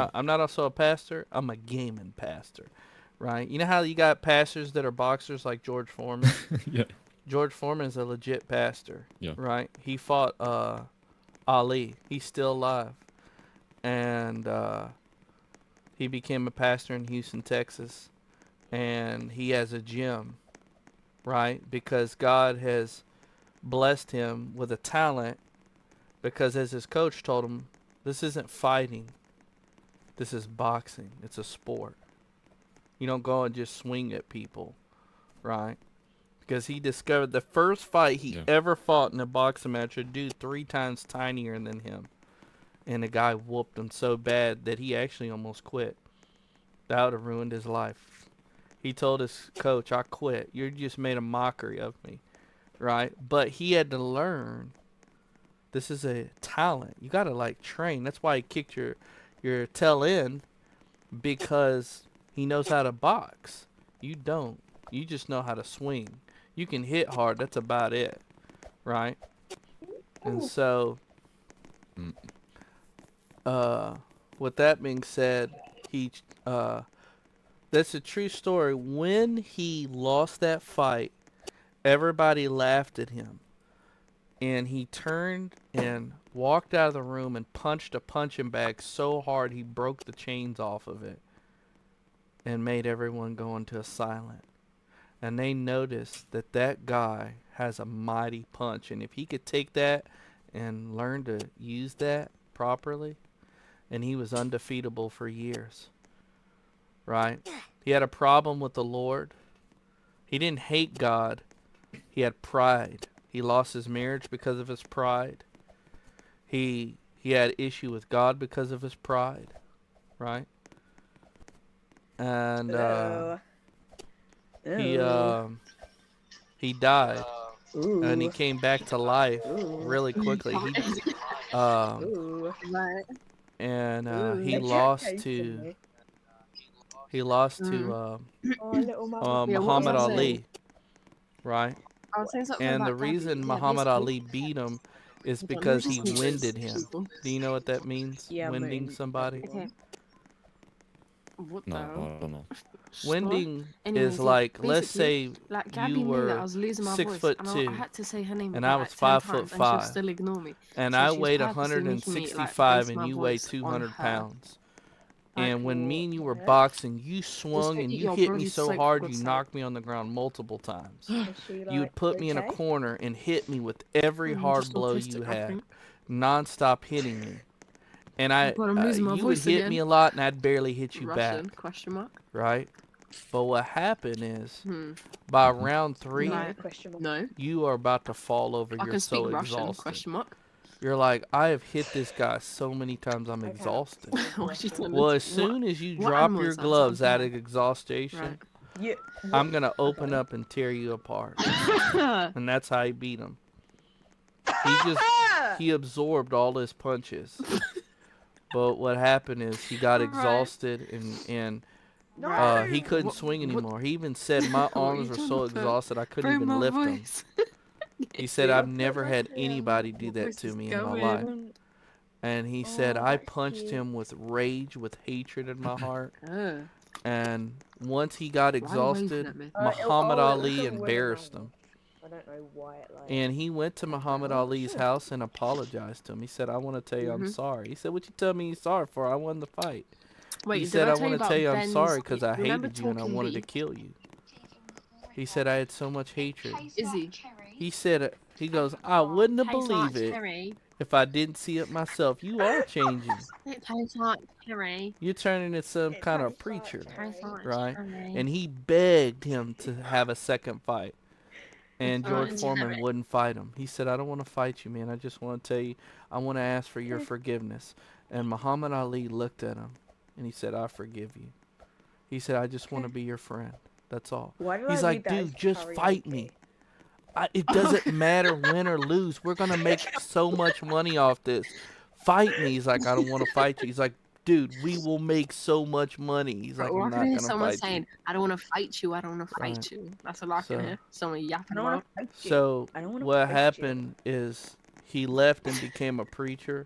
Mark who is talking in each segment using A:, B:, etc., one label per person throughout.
A: Okay.
B: I'm not also a pastor. I'm a gaming pastor, right? You know how you got pastors that are boxers like George Foreman?
A: Yeah.
B: George Foreman is a legit pastor,
A: Yeah.
B: right? He fought Ali. He's still alive, and he became a pastor in Houston, Texas, and he has a gym, right? Because God has blessed him with a talent. Because as his coach told him, this isn't fighting. This is boxing. It's a sport. You don't go and just swing at people, right? Because he discovered the first fight he
A: Yeah.
B: ever fought in a boxing match, a dude 3 times tinier than him. And the guy whooped him so bad that he actually almost quit. That would have ruined his life. He told his coach, I quit. You just made a mockery of me, right? But he had to learn this is a talent. You got to like train. That's why he kicked your tail end because he knows how to box. You don't. You just know how to swing. You can hit hard. That's about it, right? And so,
A: Mm.
B: uh, with that being said, he uh, that's a true story. When he lost that fight, everybody laughed at him, and he turned and walked out of the room and punched a punching bag so hard he broke the chains off of it and made everyone go into a silent. And they noticed that that guy has a mighty punch, and if he could take that and learn to use that properly, and he was undefeatable for years, right? He had a problem with the Lord. He didn't hate God. He had pride. He lost his marriage because of his pride. He had issue with God because of his pride, right? And
C: Hello.
B: he
C: Ooh.
B: he died, and he
C: Ooh.
B: came back to life
C: Ooh.
B: really quickly. He
D: Fine.
B: um
C: Ooh.
D: Right.
B: and
C: Ooh.
B: he lost to
D: Mm.
C: Oh, little mama.
D: Yeah, what was
B: Muhammad
D: I saying?
B: Ali, right?
D: I was saying something
B: And the
D: about Gabby.
B: reason
D: Yeah,
B: Muhammad
D: basically.
B: Ali beat him is
D: Hold on, let me
B: because he
D: just mute
B: winded
D: those
B: him.
D: people.
B: Do you know what that means?
C: Yeah,
B: Winding
C: moon.
B: somebody?
D: Okay.
C: Everyone.
D: What the
A: No,
D: hell?
A: I don't know.
D: Sure.
B: Winding is
D: Anyways, yeah,
B: like, let's
D: basically,
B: say
D: like
B: you
D: Gabby knew that I
B: were
D: was losing my
B: six
D: voice,
B: foot
D: and I
B: two,
D: had to say her name
B: and I
D: about
B: was
D: like 10
B: 5 foot
D: times, and she'll
B: five,
D: still ignore me.
B: and
D: So
B: I
D: she was
B: weighed
D: purposely making me like
B: 165,
D: base
B: and
D: my
B: you weigh
D: voice on
B: 200
D: her.
B: pounds.
D: Like,
B: And when me and you were
C: What?
B: boxing, you
D: just
B: swung
D: go
B: and
D: eat
B: you
D: your
B: hit me
D: bloody
B: so
D: soap for
B: hard you
D: God's sake.
B: knocked me on the ground multiple times.
C: Is she
B: You
C: like
B: would put me in a
C: okay?
B: corner and hit me with every hard
D: Just
B: blow you
D: autistic, I
B: had,
D: think.
B: non-stop hitting me. And
D: Oh God, I'm losing my
B: you would
D: voice
B: hit me
D: again.
B: a lot, and I'd barely hit you
D: Russian?
B: back,
D: Question mark.
B: right? But what happened is,
D: Hmm.
B: by
A: Mhm.
B: round 3,
C: No
D: Right.
C: question mark.
D: No.
B: you are about to fall over.
D: I
B: You're
D: can speak
B: so
D: Russian?
B: exhausted.
D: Question mark.
B: You're like, I have hit this guy so many times, I'm
C: I cannot
B: exhausted.
C: speak
D: Why she
C: Russian.
D: turned
B: Well,
D: into
B: as soon as you
D: what
B: drop
D: animal
B: your
D: is that? Is that a
B: gloves out
D: bear?
B: of exhaustion,
D: Right.
C: Yeah. What?
B: I'm going to open
C: Okay.
B: up and tear you apart.
D: Right.
B: And that's how he beat him. He just, he absorbed all his punches. But what happened is he got exhausted and
C: No.
B: he couldn't swing
D: What?
B: anymore. He even said my
D: What are
B: arms
D: you
B: were
D: trying
B: so
D: to put?
B: exhausted I couldn't
D: Bro,
B: even
D: my
B: lift them.
D: voice.
B: He said
C: I
B: I've
C: put
B: never
C: my
B: had
C: hand.
B: anybody do
D: My
B: that
D: voice
B: to
D: is
B: me in my life.
D: going.
B: And he said
C: Oh,
B: I
C: that's
B: punched
C: cute.
B: him with rage, with hatred in my heart.
D: Oh,
B: And once he got
D: why are you waving
B: exhausted,
D: at me?
B: Muhammad
C: It was
B: Ali
C: a willing
B: embarrassed
C: language.
B: him.
C: I don't know why it like.
B: And he went to
C: I don't
B: Muhammad
C: know. I'm not
B: Ali's
C: sure.
B: house and apologized to him. He said, I want to tell you I'm
D: Mhm.
B: sorry. He said, what you tell me you're sorry for? I won the fight. He
D: Wait, did
B: said,
D: I
B: I
D: tell
B: want
D: you
B: to tell
D: about
B: you I'm sorry
D: Ben's?
B: because I
D: Remember
B: hated you and I
D: Talking
B: wanted to
D: Bee?
B: kill you. He said, I had so much hatred.
D: Izzy.
B: He said, he goes, I wouldn't have
D: Tastes like
B: believed it
D: cherry.
B: if I didn't see it myself. You are changing.
D: It tastes like cherry.
B: You're turning into some
C: It
B: kind of
C: tastes like
B: preacher,
D: Tastes
C: cherry.
D: like
B: right?
D: cherry.
B: And he begged him to have a second fight. And
D: Tastes like
B: George
C: Mm.
B: Foreman
D: cherry.
B: wouldn't fight him. He said, I don't want to fight you, man. I just want to tell you, I want to ask for your forgiveness. And Muhammad Ali looked at him and he said, I forgive you. He said, I just want to be your friend. That's all.
C: Why did I
B: He's
C: read
B: like,
C: that as
B: dude, just fight me.
C: karaoke?
B: It doesn't matter win or lose. We're going to make so much money off this. Fight me. He's like, I don't want to fight you. He's like, dude, we will make so much money. He's
D: Bro,
B: like,
D: or I
B: I'm
D: could
B: not
D: hear
B: going to
D: someone
B: fight you.
D: saying, I don't want to fight you, I don't want to
B: Right.
D: fight you. That's all I can
B: So,
D: hear. Someone
C: I
D: yapping
C: don't want
D: about.
C: to fight you.
B: so
C: I don't want to
B: what
C: fight you.
B: happened is he left and became a preacher.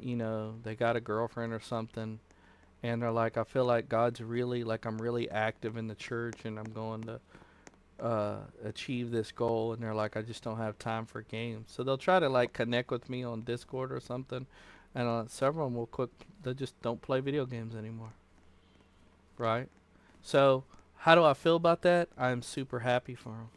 B: you know, they got a girlfriend or something, and they're like, I feel like God's really like I'm really active in the church, and I'm going to achieve this goal, and they're like, I just don't have time for games. So they'll try to like connect with me on Discord or something, and several of them will quit. They just don't play video games anymore, right? So how do I feel about that? I'm super happy for them.